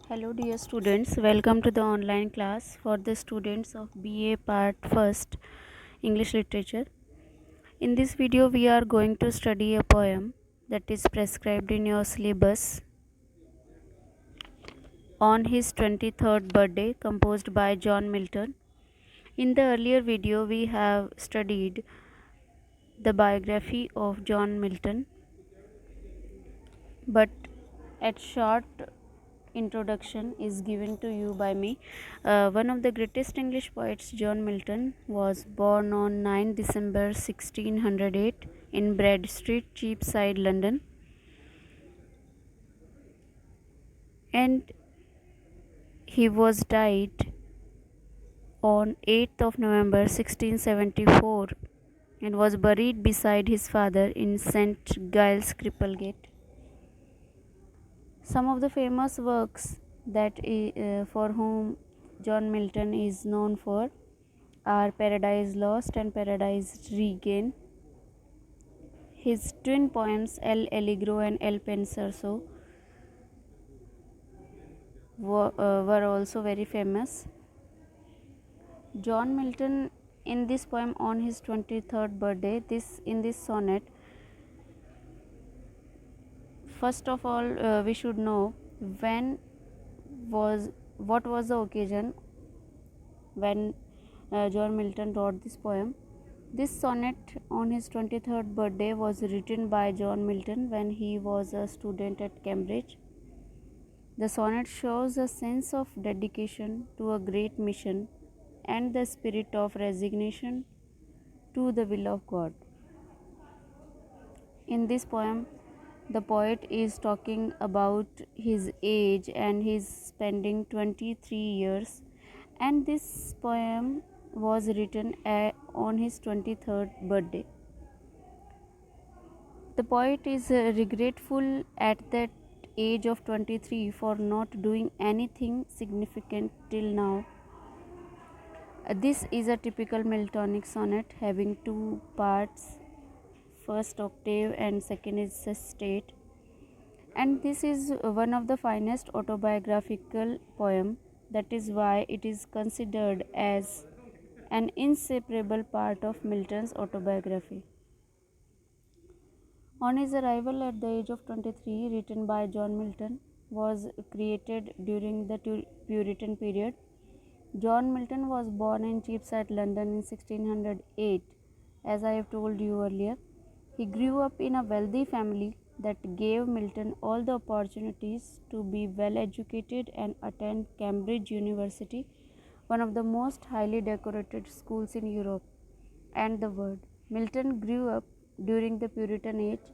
Hello dear students, welcome to the online class for the students of BA Part 1st English Literature. In this video we are going to study a poem that is prescribed in your syllabus on his 23rd birthday composed by John Milton. In the earlier video we have studied the biography of John Milton, but at short introduction is given to you by me. One of the greatest English poets, John Milton, was born on 9 December 1608 in Bread Street, Cheapside, London, and he was died on 8th of November 1674 and was buried beside his father in St. Giles, Cripplegate. Some of the famous works that for whom John Milton is known for are Paradise Lost and Paradise Regained. His twin poems El Allegro and El Penseroso were also very famous. John Milton, in this poem on his 23rd birthday, in this sonnet, first of all we should know what was the occasion when John Milton wrote this poem. This sonnet on his 23rd birthday was written by John Milton when he was a student at Cambridge. The sonnet shows a sense of dedication to a great mission and the spirit of resignation to the will of God. In this poem, the poet is talking about his age and his spending 23 years, and this poem was written on his 23rd birthday. The poet is regretful at that age of 23 for not doing anything significant till now. This is a typical Miltonic sonnet having two parts, first octave and second is sestet, and this is one of the finest autobiographical poem. That is why it is considered as an inseparable part of Milton's autobiography. On his arrival at the age of 23, written by John Milton, was created during the Puritan period. John Milton was born in Cheapside, London in 1608, as I have told you earlier. He grew up in a wealthy family that gave Milton all the opportunities to be well educated and attend Cambridge University, one of the most highly decorated schools in Europe and the world. Milton grew up during the Puritan age.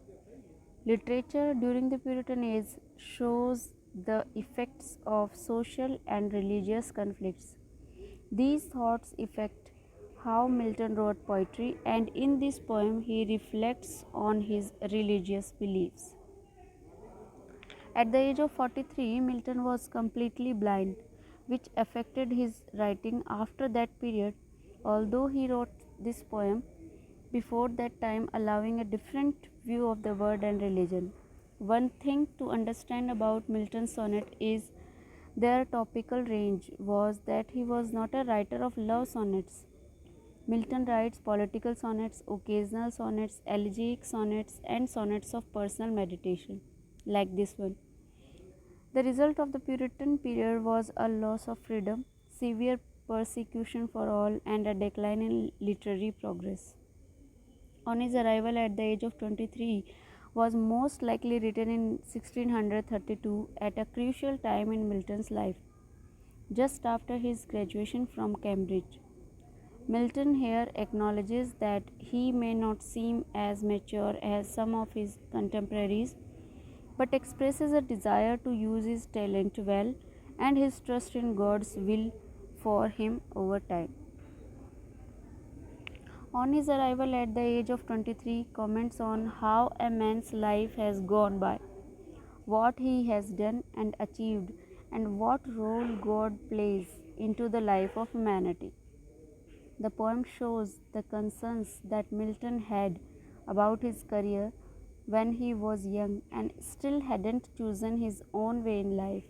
Literature during the Puritan age shows the effects of social and religious conflicts. These thoughts affect how Milton wrote poetry, and in this poem he reflects on his religious beliefs. At the age of 43, Milton was completely blind, which affected his writing after that period, although he wrote this poem before that time, allowing a different view of the world and religion. One thing to understand about Milton's sonnet is their topical range was that he was not a writer of love sonnets. Milton writes political sonnets, occasional sonnets, elegiac sonnets, and sonnets of personal meditation, like this one. The result of the Puritan period was a loss of freedom, severe persecution for all, and a decline in literary progress. On his arrival at the age of 23 was most likely written in 1632 at a crucial time in Milton's life, just after his graduation from Cambridge. Milton here acknowledges that he may not seem as mature as some of his contemporaries, but expresses a desire to use his talent well and his trust in God's will for him over time. On his arrival at the age of 23, comments on how a man's life has gone by, what he has done and achieved, and what role God plays into the life of humanity. The poem shows the concerns that Milton had about his career when he was young and still hadn't chosen his own way in life.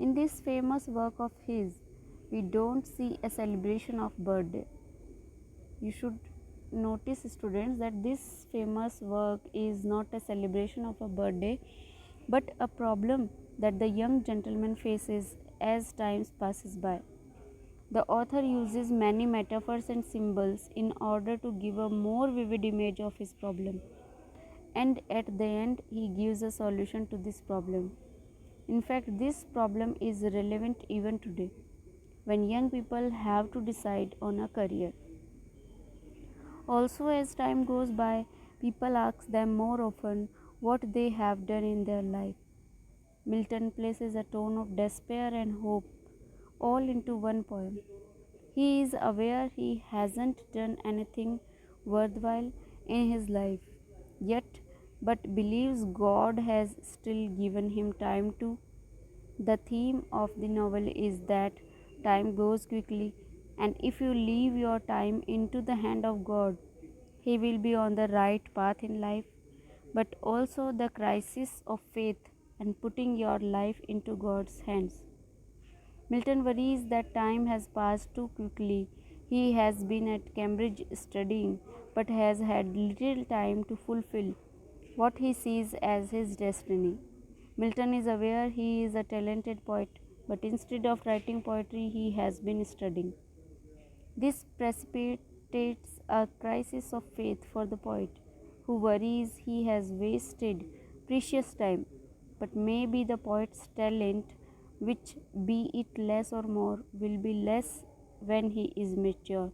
In this famous work of his, we don't see a celebration of birthday. You should notice, students, that this famous work is not a celebration of a birthday, but a problem that the young gentleman faces as time passes by. The author uses many metaphors and symbols in order to give a more vivid image of his problem, and at the end, he gives a solution to this problem. In fact, this problem is relevant even today when young people have to decide on a career. Also, as time goes by, people ask them more often what they have done in their life. Milton places a tone of despair and hope all into one poem. He is aware he hasn't done anything worthwhile in his life yet, but believes God has still given him time to. The theme of the novel is that time goes quickly, and if you leave your time into the hand of God, He will be on the right path in life, but also the crisis of faith and putting your life into God's hands. Milton worries that time has passed too quickly. He has been at Cambridge studying, but has had little time to fulfill what he sees as his destiny. Milton is aware he is a talented poet, but instead of writing poetry, he has been studying. This precipitates a crisis of faith for the poet, who worries he has wasted precious time. But maybe the poet's talent, which be it less or more, will be less when he is mature.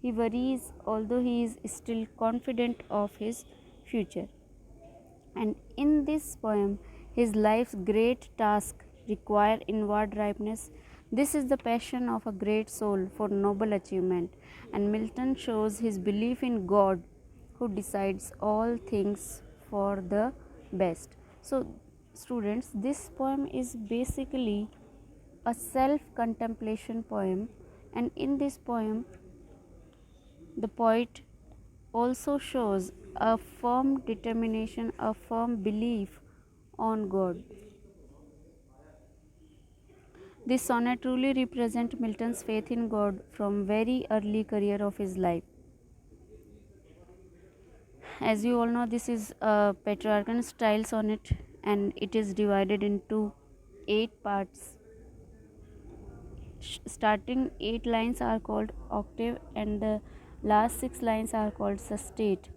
He worries, although he is still confident of his future. And in this poem, his life's great task require inward ripeness. This is the passion of a great soul for noble achievement, and Milton shows his belief in God, who decides all things for the best. So, students, this poem is basically a self contemplation poem, and in this poem, the poet also shows a firm determination, a firm belief on God. This sonnet truly represents Milton's faith in God from very early career of his life. As you all know, this is a Petrarchan style sonnet and it is divided into 8 parts. Starting 8 lines are called octave and the last 6 lines are called sestet.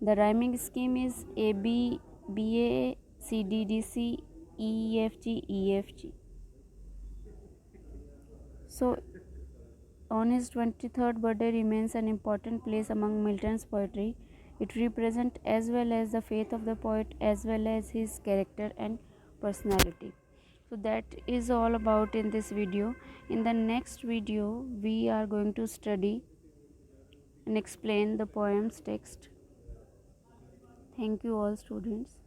The rhyming scheme is A B B A C D D C E F G E F G. So, on his 23rd birthday remains an important place among Milton's poetry. It represents as well as the faith of the poet as well as his character and personality. So that is all about in this video. In the next video, we are going to study and explain the poem's text. Thank you all, students.